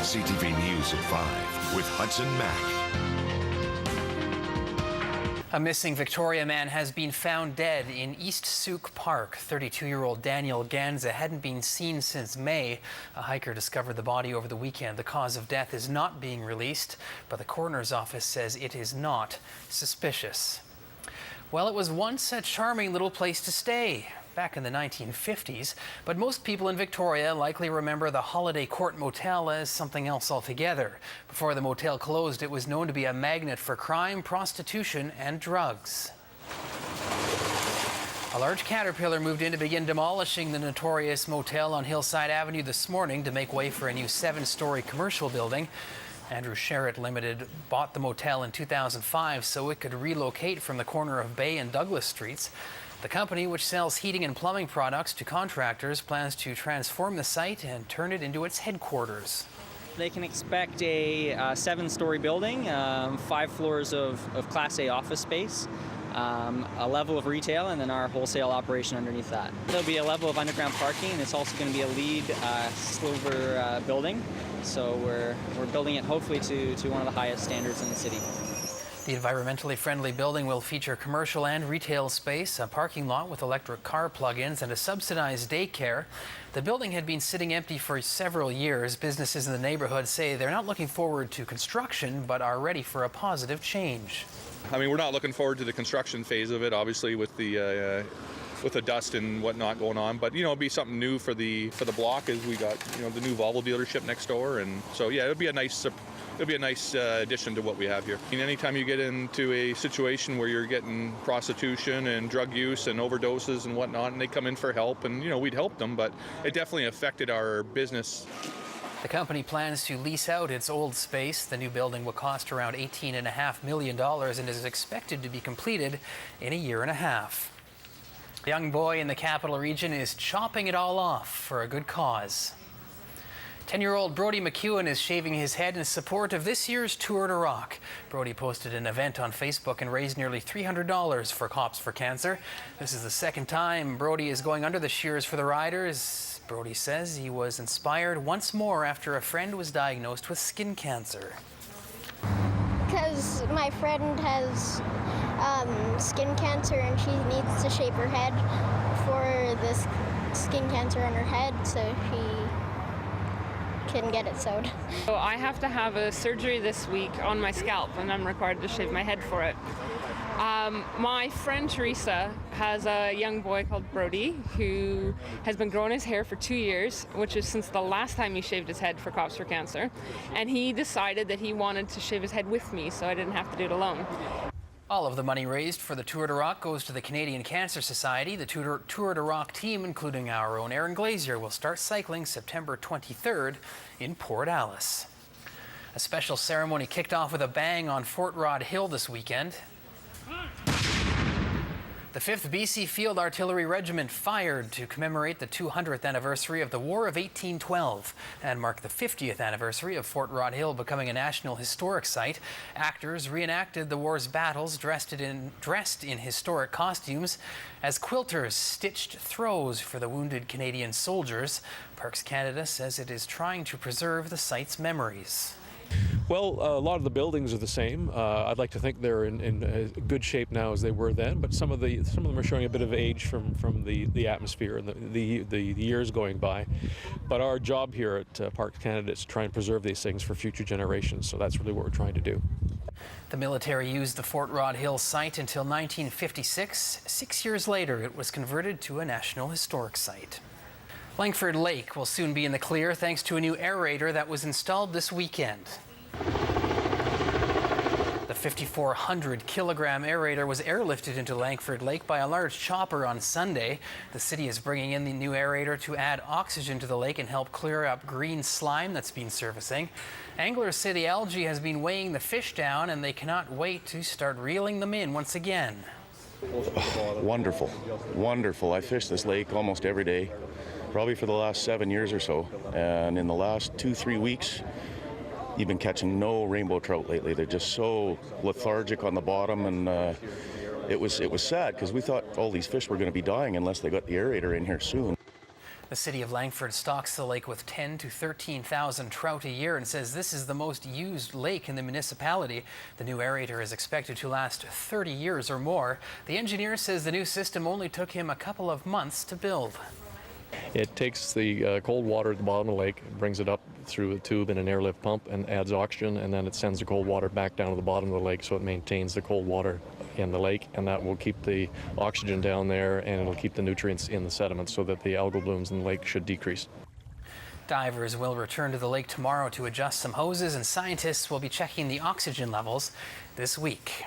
CTV News at 5 with Hudson Mack. A missing Victoria man has been found dead in East Souk Park. 32-year-old Daniel Ganza hadn't been seen since May. A hiker discovered the body over the weekend. The cause of death is not being released, but the coroner's office says it is not suspicious. Well, it was once a charming little place to stay back in the 1950s, but most people in Victoria likely remember the Holiday Court Motel as something else altogether. Before the motel closed, it was known to be a magnet for crime, prostitution, and drugs. A large caterpillar moved in to begin demolishing the notorious motel on Hillside Avenue this morning to make way for a new 7-story commercial building. Andrew Sherritt Limited bought the motel in 2005 so it could relocate from the corner of Bay and Douglas Streets. The company, which sells heating and plumbing products to contractors, plans to transform the site and turn it into its headquarters. They can expect a 7-story building, 5 floors of Class A office space, a level of retail, and then our wholesale operation underneath that. There'll be a level of underground parking, and it's also going to be a LEED silver building. So we're building it hopefully to one of the highest standards in the city. The environmentally friendly building will feature commercial and retail space, a parking lot with electric car plug-ins, and a subsidized daycare. The building had been sitting empty for several years. Businesses in the neighborhood say they're not looking forward to construction, but are ready for a positive change. I mean, we're not looking forward to the construction phase of it, obviously, with the dust and whatnot going on. But it'll be something new for the block, as we got the new Volvo dealership next door, and so yeah, it'll be a nice addition to what we have here. I mean, anytime you get into a situation where you're getting prostitution and drug use and overdoses and whatnot, and they come in for help, and we'd help them, but it definitely affected our business. The company plans to lease out its old space. The new building will cost around $18.5 million and is expected to be completed in a year and a half. A young boy in the capital region is chopping it all off for a good cause. 10-year-old Brody McEwen is shaving his head in support of this year's Tour de Rock. Brody posted an event on Facebook and raised nearly $300 for Cops for Cancer. This is the second time Brody is going under the shears for the riders. Brody says he was inspired once more after a friend was diagnosed with skin cancer. Because my friend has skin cancer and she needs to shave her head for this skin cancer on her head so she can get it sewed. So I have to have a surgery this week on my scalp and I'm required to shave my head for it. My friend Teresa has a young boy called Brody who has been growing his hair for 2 years, which is since the last time he shaved his head for Cops for Cancer. And he decided that he wanted to shave his head with me so I didn't have to do it alone. All of the money raised for the Tour de Rock goes to the Canadian Cancer Society. The Tour de Rock team, including our own Aaron Glazier, will start cycling September 23rd in Port Alice. A special ceremony kicked off with a bang on Fort Rod Hill this weekend. The 5th BC Field Artillery Regiment fired to commemorate the 200th anniversary of the War of 1812 and mark the 50th anniversary of Fort Rod Hill becoming a National Historic Site. Actors reenacted the war's battles dressed in historic costumes as quilters stitched throws for the wounded Canadian soldiers. Parks Canada says it is trying to preserve the site's memories. Well, a lot of the buildings are the same. I'd like to think they're in good shape now as they were then, but some of them are showing a bit of age from the atmosphere and the years going by. But our job here at Parks Canada is to try and preserve these things for future generations, so that's really what we're trying to do. The military used the Fort Rod Hill site until 1956. 6 years later, it was converted to a National Historic Site. Langford Lake will soon be in the clear thanks to a new aerator that was installed this weekend. The 5,400-kilogram aerator was airlifted into Langford Lake by a large chopper on Sunday. The city is bringing in the new aerator to add oxygen to the lake and help clear up green slime that's been surfacing. Anglers say the algae has been weighing the fish down and they cannot wait to start reeling them in once again. Wonderful, wonderful. I fish this lake almost every day, probably for the last 7 years or so. And in the last 2-3 weeks, you've been catching no rainbow trout lately. They're just so lethargic on the bottom, and it was sad because we thought all these fish were going to be dying unless they got the aerator in here soon. The city of Langford stocks the lake with 10 to 13,000 trout a year and says this is the most used lake in the municipality. The new aerator is expected to last 30 years or more. The engineer says the new system only took him a couple of months to build. It takes the cold water at the bottom of the lake, brings it up through a tube and an airlift pump and adds oxygen, and then it sends the cold water back down to the bottom of the lake, so it maintains the cold water in the lake, and that will keep the oxygen down there, and it'll keep the nutrients in the sediment so that the algal blooms in the lake should decrease. Divers will return to the lake tomorrow to adjust some hoses, and scientists will be checking the oxygen levels this week.